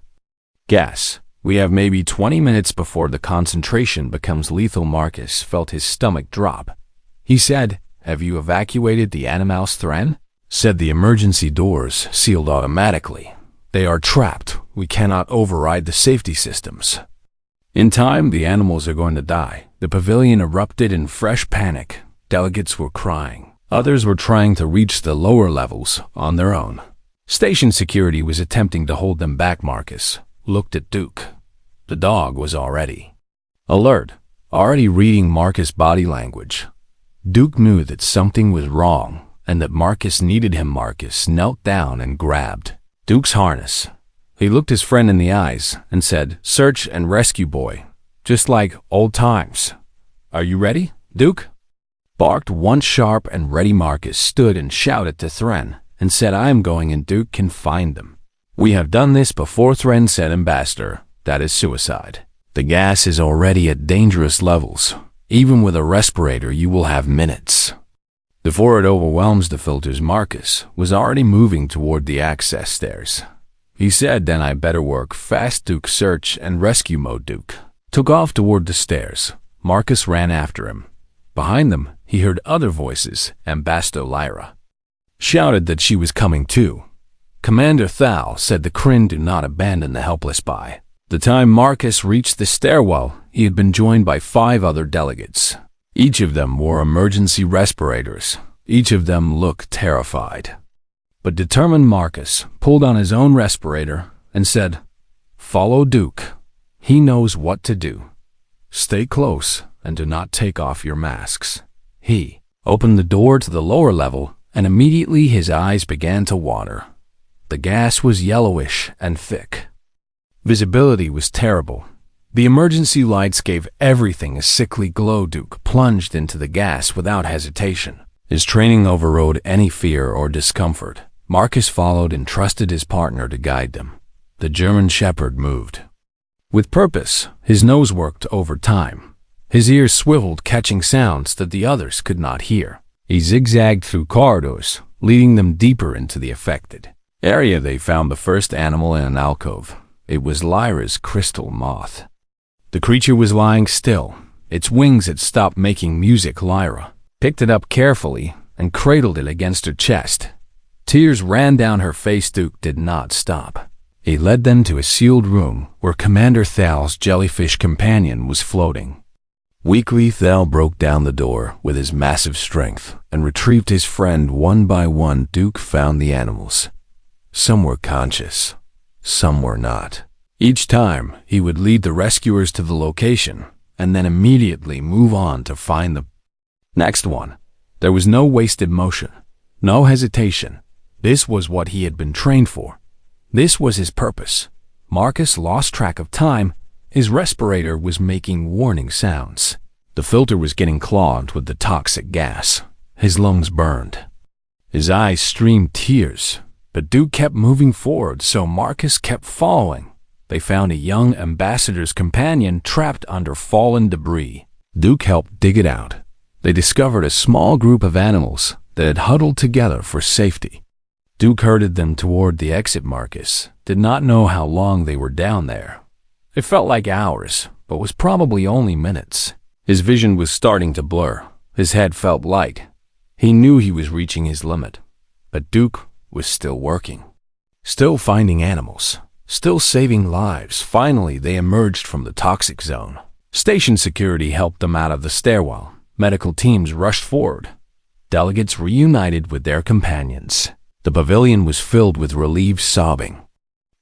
gas. We have maybe 20 minutes before the concentration becomes lethal." Marcus felt his stomach drop. He said, "Have you evacuated the animals, Thren?" said the emergency doors sealed automatically. They are trapped. We cannot override the safety systems. In time, the animals are going to die. The pavilion erupted in fresh panic. Delegates were crying. Others were trying to reach the lower levels on their own. Station security was attempting to hold them back. Marcus looked at Duke. The dog was already alert, already reading Marcus' body language. Duke knew that something was wrong and that Marcus needed him. Marcus knelt down and grabbed Duke's harness. He looked his friend in the eyes and said, "Search and rescue, boy. Just like old times. Are you ready, Duke?" Barked once sharp and ready. Marcus stood and shouted to Thren and said, "I am going and Duke can find them." "We have done this before," Thren said. "Ambassador, that is suicide. The gas is already at dangerous levels. Even with a respirator, you will have minutes before it overwhelms the filters." Marcus was already moving toward the access stairs. He said, "Then I better work fast." Duke search and rescue mode. Duke took off toward the stairs. Marcus ran after him. Behind them, he heard other voices. Ambassador Lyra shouted that she was coming too. Commander Thal said the Kryn do not abandon the helpless. By the time Marcus reached the stairwell, he had been joined by 5 other delegates. Each of them wore emergency respirators. Each of them looked terrified. But determined, Marcus pulled on his own respirator and said, "Follow Duke. He knows what to do. Stay close and do not take off your masks." He opened the door to the lower level, and immediately his eyes began to water. The gas was yellowish and thick. Visibility was terrible. The emergency lights gave everything a sickly glow. Duke plunged into the gas without hesitation. His training overrode any fear or discomfort. Marcus followed and trusted his partner to guide them. The German Shepherd moved with purpose. His nose worked overtime. His ears swiveled, catching sounds that the others could not hear. He zigzagged through corridors, leading them deeper into the affected area. They found the first animal in an alcove. It was Lyra's crystal moth. The creature was lying still. Its wings had stopped making music. Lyra picked it up carefully and cradled it against her chest. Tears ran down her face. Duke did not stop. He led them to a sealed room where Commander Thal's jellyfish companion was floating. Weakly, Thal broke down the door with his massive strength and retrieved his friend one by one. Duke found the animals. Some were conscious, some were not. Each time, he would lead the rescuers to the location and then immediately move on to find the next one. There was no wasted motion, no hesitation. This was what he had been trained for. This was his purpose. Marcus lost track of time. His respirator was making warning sounds. The filter was getting clogged with the toxic gas. His lungs burned. His eyes streamed tears. But Duke kept moving forward, so Marcus kept following. They found a young ambassador's companion trapped under fallen debris. Duke helped dig it out. They discovered a small group of animals that had huddled together for safety. Duke herded them toward the exit. Marcus did not know how long they were down there. It felt like hours, but was probably only minutes. His vision was starting to blur. His head felt light. He knew he was reaching his limit. But Duke was still working, still finding animals, still saving lives. Finally, they emerged from the toxic zone. Station security helped them out of the stairwell. Medical teams rushed forward. Delegates reunited with their companions. The pavilion was filled with relieved sobbing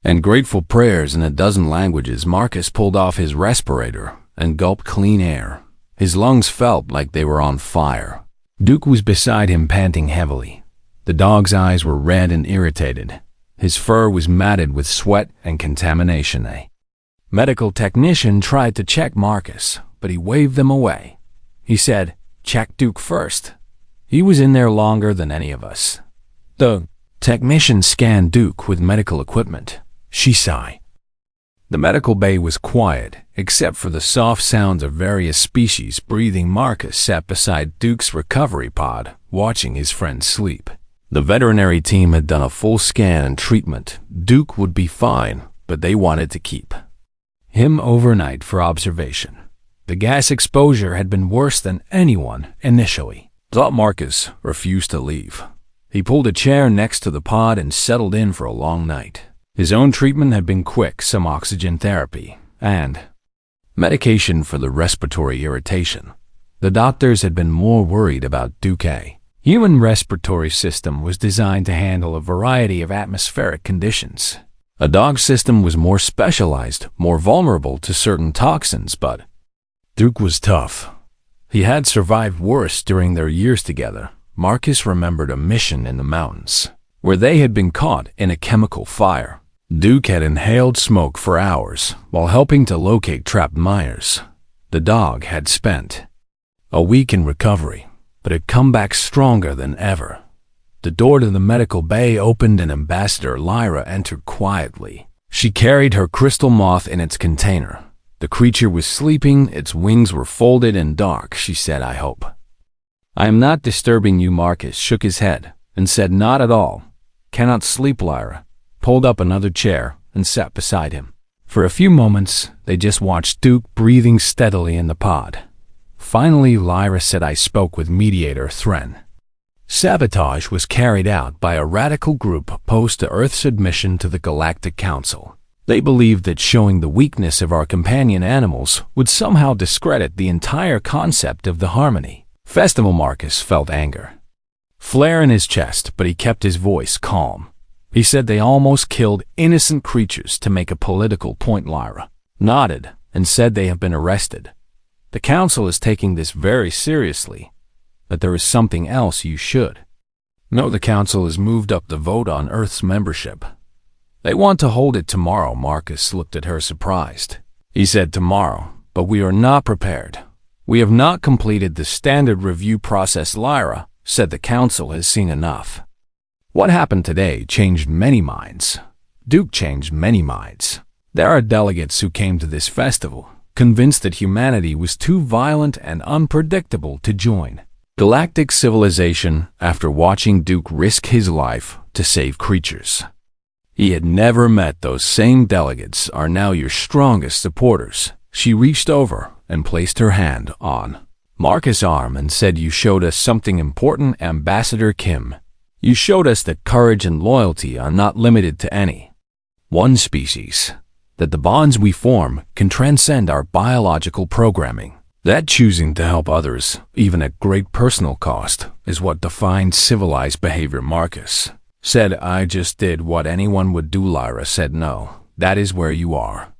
and grateful prayers in a dozen languages. Marcus pulled off his respirator and gulped clean air. His lungs felt like they were on fire. Duke was beside him, panting heavily. The dog's eyes were red and irritated. His fur was matted with sweat and contamination. A medical technician tried to check Marcus, but he waved them away. He said, "Check Duke first. He was in there longer than any of us." The technician scanned Duke with medical equipment. She sighed. The medical bay was quiet, except for the soft sounds of various species breathing. Marcus sat beside Duke's recovery pod, watching his friend sleep. The veterinary team had done a full scan and treatment. Duke would be fine, but they wanted to keep him overnight for observation. The gas exposure had been worse than anyone initially thought. Marcus refused to leave. He pulled a chair next to the pod and settled in for a long night. His own treatment had been quick, some oxygen therapy, and medication for the respiratory irritation. The doctors had been more worried about Duque. Human respiratory system was designed to handle a variety of atmospheric conditions. A dog's system was more specialized, more vulnerable to certain toxins, but Duque was tough. He had survived worse during their years together. Marcus remembered a mission in the mountains, where they had been caught in a chemical fire. Duque had inhaled smoke for hours while helping to locate trapped miners. The dog had spent a week in recovery, but had come back stronger than ever. The door to the medical bay opened and Ambassador Lyra entered quietly. She carried her crystal moth in its container. The creature was sleeping, its wings were folded and dark. She said, "I hope I am not disturbing you." Marcus shook his head and said, "Not at all." "Cannot sleep." Lyra pulled up another chair and sat beside him. For a few moments, they just watched Duque breathing steadily in the pod. Finally, Lyra said, "I spoke with mediator Thren. Sabotage was carried out by a radical group opposed to Earth's admission to the Galactic Council. They believed that showing the weakness of our companion animals would somehow discredit the entire concept of the harmony." Festival Marcus felt anger flare in his chest, but he kept his voice calm. He said they almost killed innocent creatures to make a political point. Lyra nodded and said they have been arrested. The council is taking this very seriously, but there is something else you should know. The council has moved up the vote on Earth's membership. They want to hold it tomorrow. Marcus looked at her surprised. He said, "Tomorrow, but we are not prepared. We have not completed the standard review process." Lyra said the council has seen enough. What happened today changed many minds. Duque changed many minds. There are delegates who came to this festival, convinced that humanity was too violent and unpredictable to join galactic civilization after watching Duque risk his life to save creatures he had never met. Those same delegates are now your strongest supporters. She reached over and placed her hand on Marcus' arm and said, "You showed us something important, Ambassador Kim. You showed us that courage and loyalty are not limited to any one species, that the bonds we form can transcend our biological programming, that choosing to help others, even at great personal cost, is what defines civilized behavior." Marcus said, "I just did what anyone would do." Lyra said, "No, that is where you are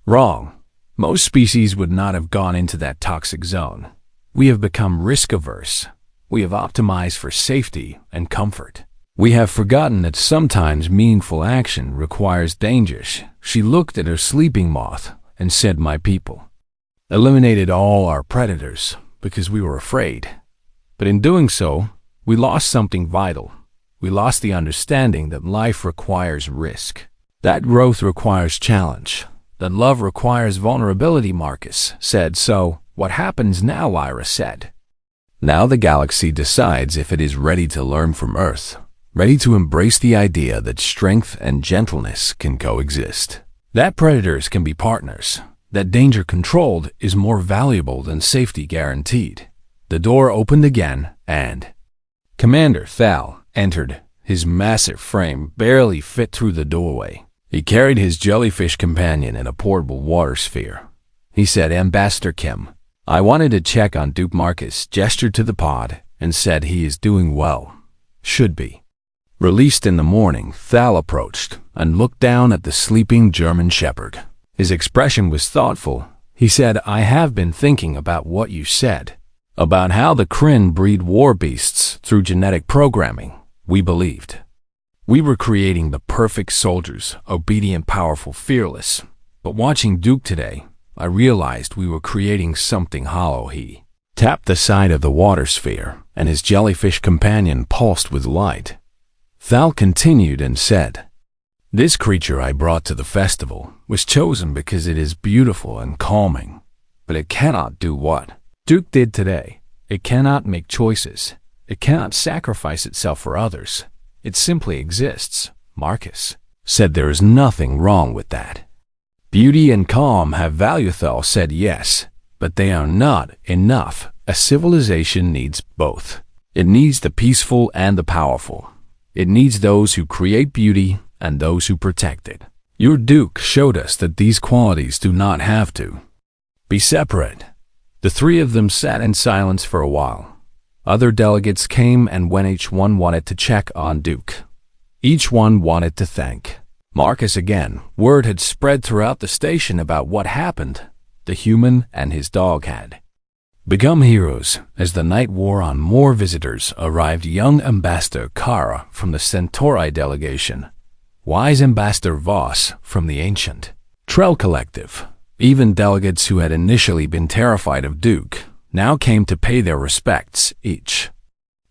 wrong. Most species would not have gone into that toxic zone. We have become risk-averse. We have optimized for safety and comfort. We have forgotten that sometimes meaningful action requires dangers." She looked at her sleeping moth and said, "My people eliminated all our predators because we were afraid. But in doing so, we lost something vital. We lost the understanding that life requires risk, that growth requires challenge, that love requires vulnerability." Marcus said, "So, what happens now?" Lyra said, "Now the galaxy decides if it is ready to learn from Earth, ready to embrace the idea that strength and gentleness can coexist, that predators can be partners, that danger controlled is more valuable than safety guaranteed." The door opened again, and Commander Thal entered. His massive frame barely fit through the doorway. He carried his jellyfish companion in a portable water sphere. He said, "Ambassador Kim, I wanted to check on Duque." Marcus gestured to the pod and said, "He is doing well. Should be released in the morning." Thal approached and looked down at the sleeping German shepherd. His expression was thoughtful. He said, "I have been thinking about what you said, about how the Kryn breed war beasts through genetic programming. We believed we were creating the perfect soldiers, obedient, powerful, fearless. But watching Duque today, I realized we were creating something hollow." He tapped the side of the water sphere, and his jellyfish companion pulsed with light. Thal continued and said, "This creature I brought to the festival was chosen because it is beautiful and calming, but it cannot do what Duque did today. It cannot make choices. It cannot sacrifice itself for others. It simply exists." Marcus said, "There is nothing wrong with that. Beauty and calm have value." Thal said, "Yes, but they are not enough. A civilization needs both. It needs the peaceful and the powerful. It needs those who create beauty and those who protect it. Your Duke showed us that these qualities do not have to be separate. The three of them sat in silence for a while. Other delegates came and went. Each one wanted to check on Duke. Each one wanted to thank Marcus again. Word had spread throughout the station about what happened. The human and his dog had become heroes. As the night wore on, more visitors arrived. Young Ambassador Kara from the Centauri delegation, wise Ambassador Voss from the ancient Trell Collective. Even delegates who had initially been terrified of Duke now came to pay their respects. Each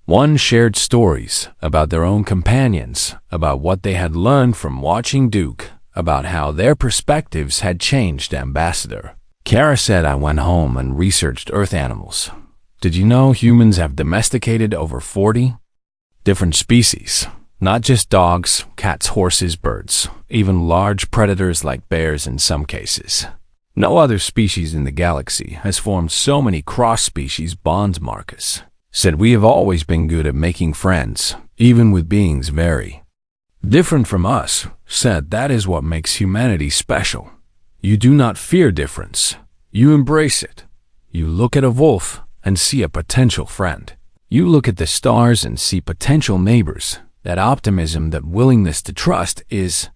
one shared stories about their own companions, about what they had learned from watching Duke, about how their perspectives had changed. Ambassador Kara said, I went home and researched Earth animals. Did you know humans have domesticated over 40 different species? Not just dogs, cats, horses, birds, even large predators like bears in some cases. No other species in the galaxy has formed so many cross-species bonds. Marcus said, we have always been good at making friends, even with beings very different from us. Said, that is what makes humanity special. You do not fear difference. You embrace it. You look at a wolf and see a potential friend. You look at the stars and see potential neighbors. That optimism, that willingness to trust is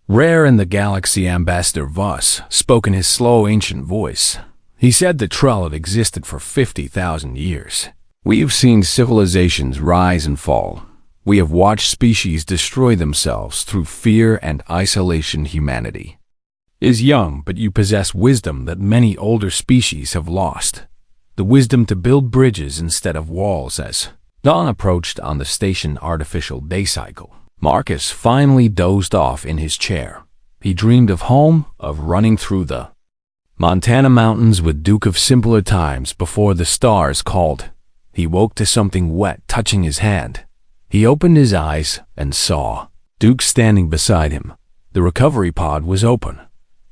rare in the galaxy. Ambassador Voss spoke in his slow, ancient voice. He said the Trell had existed for 50,000 years. We have seen civilizations rise and fall. We have watched species destroy themselves through fear and isolation. Humanity is young, but you possess wisdom that many older species have lost. The wisdom to build bridges instead of walls. As dawn approached on the station artificial day cycle, Marcus finally dozed off in his chair. He dreamed of home, of running through the Montana mountains with Duke, of simpler times before the stars called. He woke to something wet touching his hand. He opened his eyes and saw Duke standing beside him. The recovery pod was open.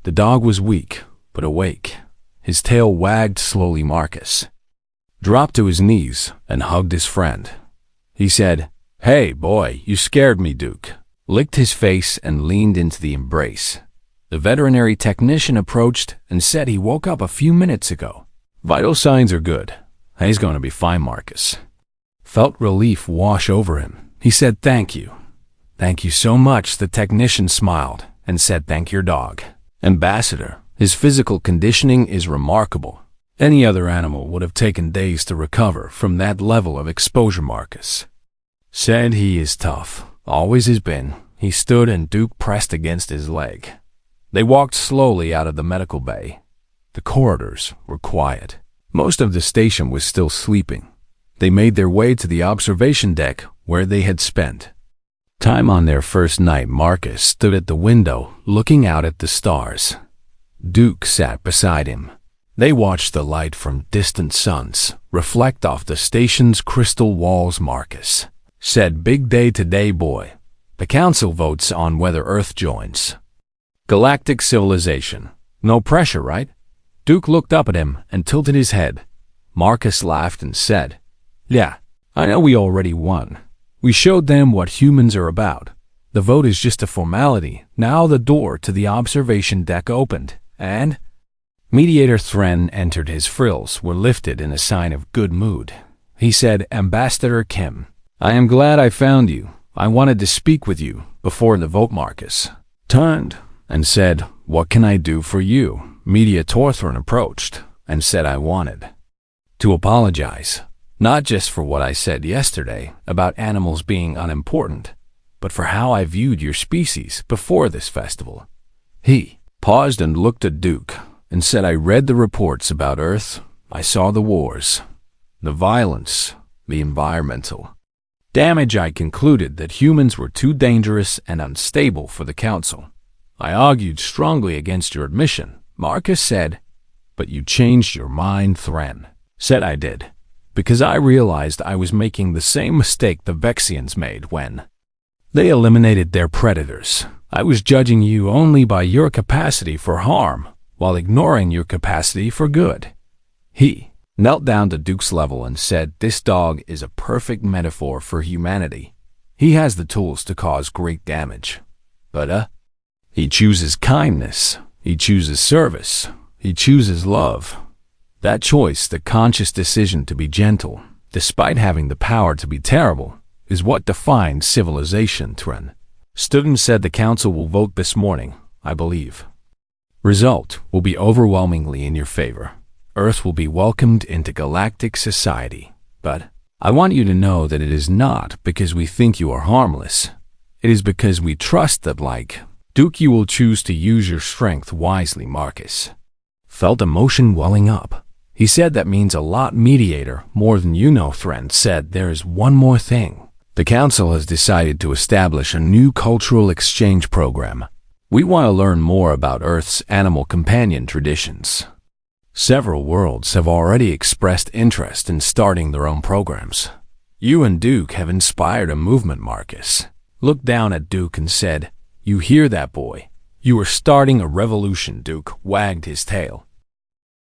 The dog was weak, but awake. His tail wagged slowly. Marcus dropped to his knees and hugged his friend. He said, Hey, boy, you scared me. Duke licked his face and leaned into the embrace. The veterinary technician approached and said he woke up a few minutes ago. Vital signs are good. He's going to be fine. Marcus felt relief wash over him. He said, Thank you. Thank you so much. The technician smiled and said, Thank your dog. Ambassador, his physical conditioning is remarkable. Any other animal would have taken days to recover from that level of exposure. Marcus said, He is tough. Always has been. He stood and Duke pressed against his leg. They walked slowly out of the medical bay. The corridors were quiet. Most of the station was still sleeping. They made their way to the observation deck where they had spent time on their first night. Marcus stood at the window, looking out at the stars. Duke sat beside him. They watched the light from distant suns reflect off the station's crystal walls. Marcus said, Big day today, boy. The council votes on whether Earth joins galactic civilization. No pressure, right? Duke looked up at him and tilted his head. Marcus laughed and said, Yeah, I know we already won. We showed them what humans are about. The vote is just a formality. Now the door to the observation deck opened, and Mediator Thren entered. His frills were lifted in a sign of good mood. He said, Ambassador Kim, I am glad I found you. I wanted to speak with you before the vote. Marcus turned and said, What can I do for you? Mediator Thren approached and said, I wanted to apologize. Not just for what I said yesterday about animals being unimportant, but for how I viewed your species before this festival. He paused and looked at Duke and said, I read the reports about Earth. I saw the wars, the violence, the environmental damage. I concluded that humans were too dangerous and unstable for the Council. I argued strongly against your admission. Marcus said, But you changed your mind. Thren said, I did. Because I realized I was making the same mistake the Vexians made when they eliminated their predators. I was judging you only by your capacity for harm, while ignoring your capacity for good. He knelt down to Duke's level and said, This dog is a perfect metaphor for humanity. He has the tools to cause great damage. But, he chooses kindness. He chooses service. He chooses love. That choice, the conscious decision to be gentle, despite having the power to be terrible, is what defines civilization, Tren. Students said the council will vote this morning, I believe. Result will be overwhelmingly in your favor. Earth will be welcomed into galactic society. But I want you to know that it is not because we think you are harmless. It is because we trust that, like Duke, you will choose to use your strength wisely, Marcus. Felt emotion welling up. He said that means a lot, mediator, more than you know. Thren said there is one more thing. The council has decided to establish a new cultural exchange program. We want to learn more about Earth's animal companion traditions. Several worlds have already expressed interest in starting their own programs. You and Duke have inspired a movement, Marcus. Looked down at Duke and said, "You hear that, boy? You are starting a revolution." Duke wagged his tail.